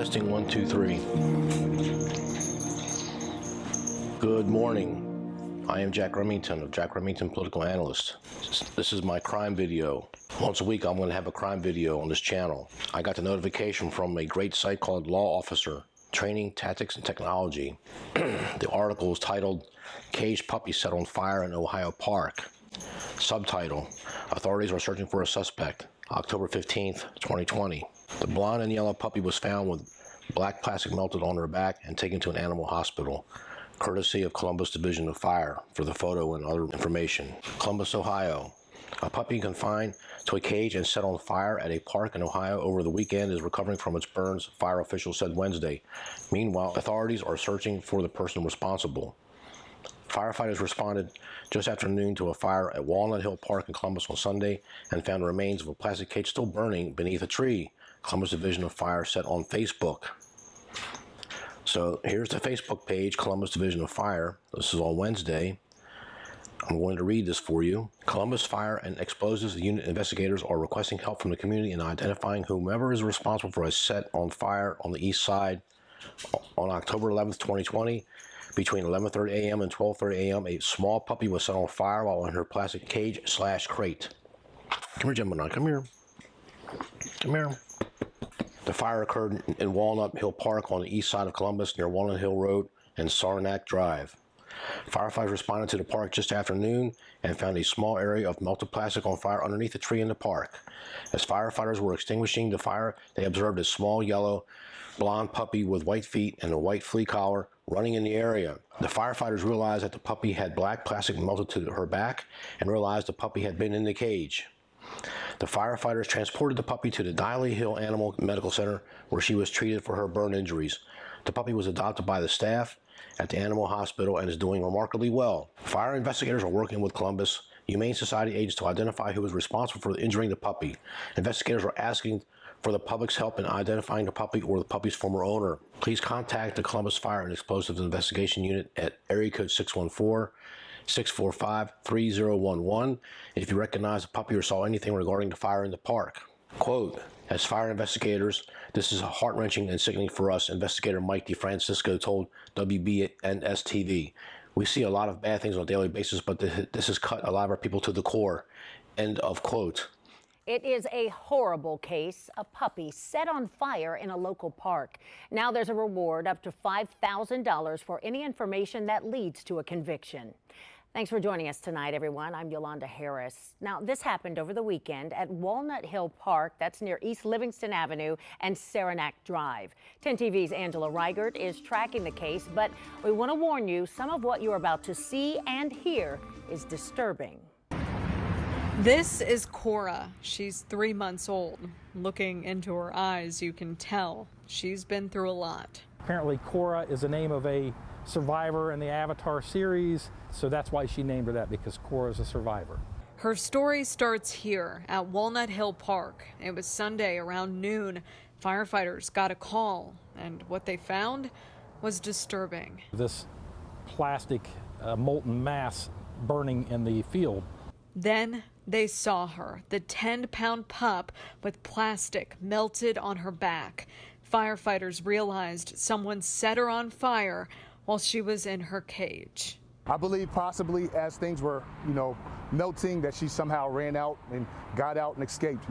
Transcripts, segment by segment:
Testing 1, 2, 3. Good morning. I am Jack Remington of Jack Remington Political Analyst. This is my crime video. Once a week I'm going to have a crime video on this channel. I got the notification from a great site called Law Officer, Training, Tactics, and Technology. The article is titled, Caged Puppy Set on Fire in Ohio Park. Subtitle, Authorities are searching for a suspect. October 15th, 2020. The blonde and yellow puppy was found with black plastic melted on her back and taken to an animal hospital, courtesy of Columbus Division of Fire, for the photo and other information. Columbus, Ohio. A puppy confined to a cage and set on fire at a park in Ohio over the weekend is recovering from its burns, fire officials said Wednesday. Meanwhile, authorities are searching for the person responsible. Firefighters responded just after noon to a fire at Walnut Hill Park in Columbus on Sunday and found the remains of a plastic cage still burning beneath a tree, Columbus Division of Fire said on Facebook. So here's the Facebook page, Columbus Division of Fire. This is on Wednesday. I'm going to read this for you. Columbus Fire and Explosives Unit investigators are requesting help from the community in identifying whomever is responsible for a set on fire on the east side on October 11th, 2020. Between 11:30 a.m. and 12:30 a.m., a small puppy was set on fire while in her plastic cage/crate. Come here, Gemini. Come here. Come here. The fire occurred in Walnut Hill Park on the east side of Columbus near Walnut Hill Road and Saranac Drive. Firefighters responded to the park just after noon and found a small area of melted plastic on fire underneath a tree in the park. As firefighters were extinguishing the fire, they observed a small yellow blonde puppy with white feet and a white flea collar running in the area. The firefighters realized that the puppy had black plastic melted to her back and realized the puppy had been in the cage. The firefighters transported the puppy to the Diley Hill Animal Medical Center where she was treated for her burn injuries. The puppy was adopted by the staff at the animal hospital and is doing remarkably well. Fire investigators are working with Columbus Humane Society agents to identify who is responsible for injuring the puppy. Investigators are asking for the public's help in identifying the puppy or the puppy's former owner. Please contact the Columbus Fire and Explosives Investigation Unit at area code 614-645-3011 if you recognize the puppy or saw anything regarding the fire in the park. Quote, as fire investigators, this is heart-wrenching and sickening for us, Investigator Mike DeFrancisco told WBNS-TV. We see a lot of bad things on a daily basis, but this has cut a lot of our people to the core. End of quote. It is a horrible case, a puppy set on fire in a local park. Now there's a reward up to $5,000 for any information that leads to a conviction. Thanks for joining us tonight, everyone. I'm Yolanda Harris. Now, this happened over the weekend at Walnut Hill Park. That's near East Livingston Avenue and Saranac Drive. 10 TV's Angela Reichert is tracking the case, but we want to warn you, some of what you're about to see and hear is disturbing. This is Korra. She's 3 months old. Looking into her eyes, you can tell she's been through a lot. Apparently, Korra is the name of a survivor in the Avatar series, so that's why she named her that, because Korra is a survivor. Her story starts here at Walnut Hill Park. It was Sunday around noon. Firefighters got a call, and what they found was disturbing. This plastic molten mass burning in the field. Then they saw her, the 10-pound pup with plastic melted on her back. Firefighters realized someone set her on fire while she was in her cage. I believe possibly as things were, melting, that she somehow ran out and got out and escaped,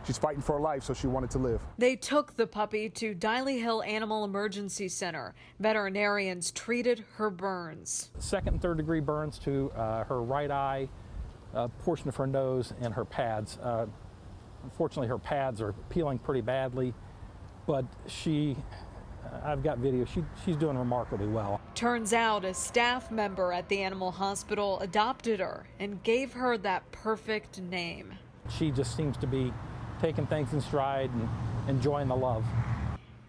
She's fighting for her life, so she wanted to live. They took the puppy to Diley Hill Animal Emergency Center. Veterinarians treated her burns. Second and third degree burns to her right eye, portion of her nose, and her pads. Unfortunately, her pads are peeling pretty badly, but I've got video. She's doing remarkably well. Turns out a staff member at the animal hospital adopted her and gave her that perfect name. She just seems to be taking things in stride and enjoying the love.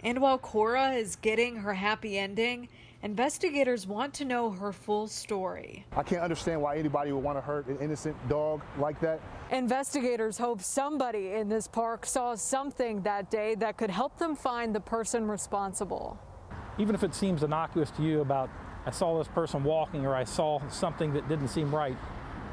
And while Korra is getting her happy ending, investigators want to know her full story. I can't understand why anybody would want to hurt an innocent dog like that. Investigators hope somebody in this park saw something that day that could help them find the person responsible. Even if it seems innocuous to you about, I saw this person walking or I saw something that didn't seem right,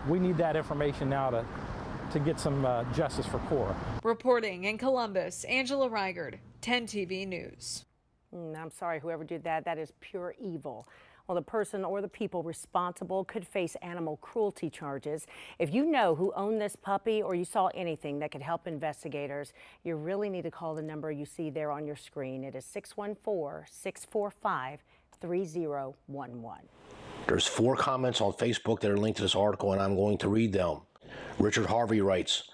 we need that information now to get some justice for Korra. Reporting in Columbus, Angela Reichert, 10 TV News. I'm sorry, whoever did that, that is pure evil. Well, the person or the people responsible could face animal cruelty charges. If you know who owned this puppy or you saw anything that could help investigators, you really need to call the number you see there on your screen. It is 614-645-3011. There's 4 comments on Facebook that are linked to this article, and I'm going to read them. Richard Harvey writes,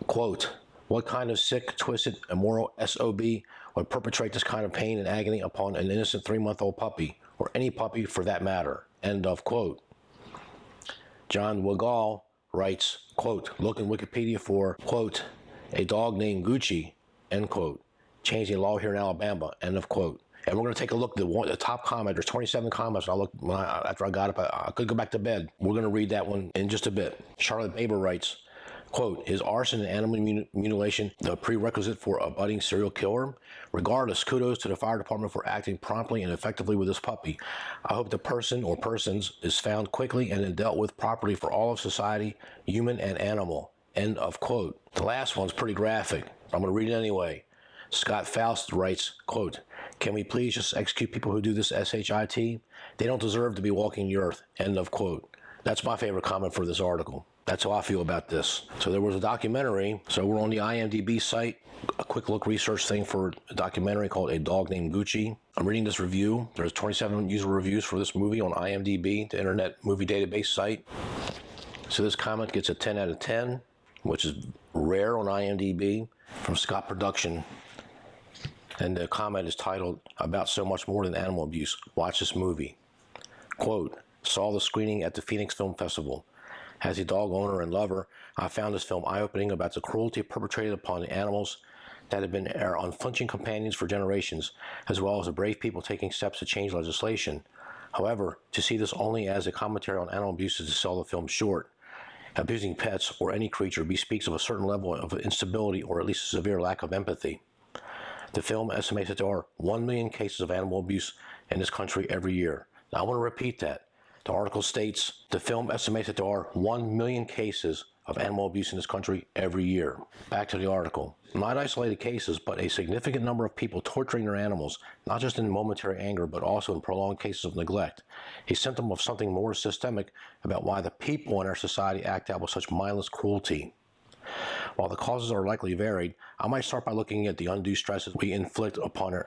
quote, "What kind of sick, twisted, immoral SOB would perpetrate this kind of pain and agony upon an innocent 3-month-old puppy, or any puppy for that matter?" End of quote. John Wigal writes, quote, "Look in Wikipedia for, quote, a dog named Gucci," end quote. Changing law here in Alabama, end of quote. And we're going to take a look at the top comment. There's 27 comments. After I got up, I could go back to bed. We're going to read that one in just a bit. Charlotte Baber writes, quote, "Is arson and animal mutilation the prerequisite for a budding serial killer? Regardless, kudos to the fire department for acting promptly and effectively with this puppy. I hope the person or persons is found quickly and then dealt with properly for all of society, human and animal." End of quote. The last one's pretty graphic. I'm going to read it anyway. Scott Faust writes, quote, "Can we please just execute people who do this SHIT? They don't deserve to be walking the earth." End of quote. That's my favorite comment for this article. That's how I feel about this. So there was a documentary. So we're on the IMDb site, a quick look research thing for a documentary called A Dog Named Gucci. I'm reading this review. There's 27 user reviews for this movie on IMDb, the Internet Movie Database site. So this comment gets a 10 out of 10, which is rare on IMDb, from Scott Production. And the comment is titled, "About so much more than animal abuse. Watch this movie." Quote, "Saw the screening at the Phoenix Film Festival. As a dog owner and lover, I found this film eye-opening about the cruelty perpetrated upon the animals that have been our unflinching companions for generations, as well as the brave people taking steps to change legislation. However, to see this only as a commentary on animal abuse is to sell the film short. Abusing pets or any creature bespeaks of a certain level of instability or at least a severe lack of empathy. The film estimates that there are 1 million cases of animal abuse in this country every year." Now, I want to repeat that. The article states the film estimates that there are 1 million cases of animal abuse in this country every year. Back to the article. Not isolated cases, but a significant number of people torturing their animals, not just in momentary anger, but also in prolonged cases of neglect. A symptom of something more systemic about why the people in our society act out with such mindless cruelty. While the causes are likely varied, I might start by looking at the undue stresses we inflict upon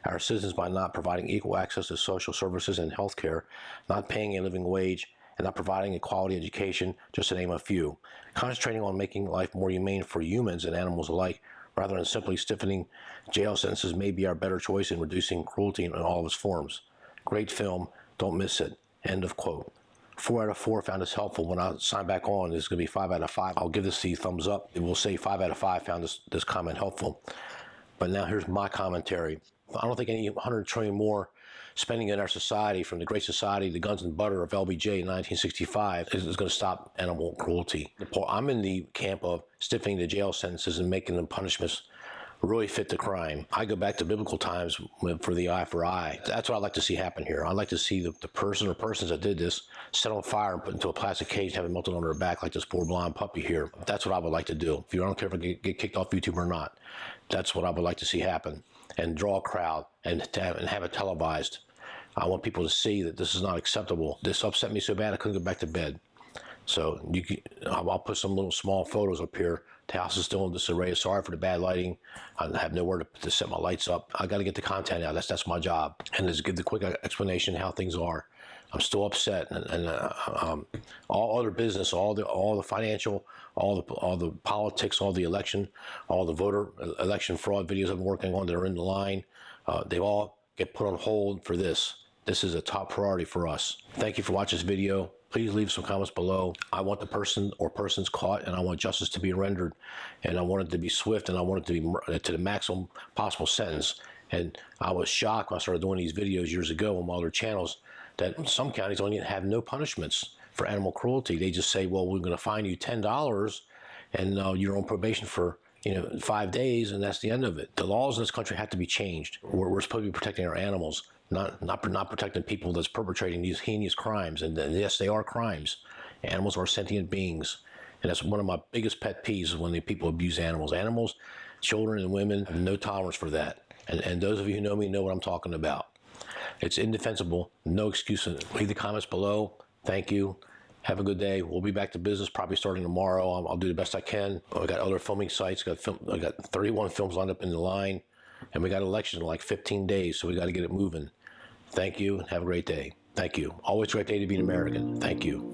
our citizens by not providing equal access to social services and health care, not paying a living wage, and not providing a quality education, just to name a few. Concentrating on making life more humane for humans and animals alike, rather than simply stiffening jail sentences, may be our better choice in reducing cruelty in all of its forms. Great film, don't miss it. End of quote. 4 out of 4 found this helpful. When I sign back on, it's going to be 5 out of 5. I'll give this the thumbs up. It will say 5 out of 5 found this comment helpful. But now here's my commentary. I don't think any 100 trillion more spending in our society, from the Great Society to Guns and Butter of LBJ in 1965, is going to stop animal cruelty. I'm in the camp of stiffening the jail sentences and making them punishments really fit the crime. I go back to biblical times for the eye for eye. That's what I'd like to see happen here. I'd like to see the person or persons that did this set on fire and put into a plastic cage and have it melted on their back like this poor blonde puppy here. That's what I would like to do. If you don't care if I get kicked off YouTube or not, that's what I would like to see happen. And draw a crowd and have it televised. I want people to see that this is not acceptable. This upset me so bad I couldn't go back to bed. So I'll put some little small photos up here. The house is still in disarray. Sorry for the bad lighting. I have nowhere to set my lights up. I got to get the content out. That's my job. And just give the quick explanation how things are. I'm still upset, and all other business, all the financial, all the politics, all the election, all the voter election fraud videos I've been working on that are in the line, they all get put on hold for this. This is a top priority for us. Thank you for watching this video. Please leave some comments below. I want the person or persons caught, and I want justice to be rendered, and I want it to be swift, and I want it to be to the maximum possible sentence. And I was shocked when I started doing these videos years ago on other channels that some counties don't even have no punishments for animal cruelty. They just say, well, we're going to fine you $10 and you're on probation for 5 days, and that's the end of it. The laws in this country have to be changed. We're supposed to be protecting our animals, not protecting people that's perpetrating these heinous crimes. And yes, they are crimes. Animals are sentient beings. And that's one of my biggest pet peeves, is when the people abuse animals. Animals, children and women have no tolerance for that. And those of you who know me know what I'm talking about. It's indefensible. No excuse. Leave the comments below. Thank you. Have a good day. We'll be back to business probably starting tomorrow. I'll do the best I can. We got other filming sites. I got 31 films lined up in the line. And we got elections in like 15 days, so we got to get it moving. Thank you. Have a great day. Thank you. Always a great day to be an American. Thank you.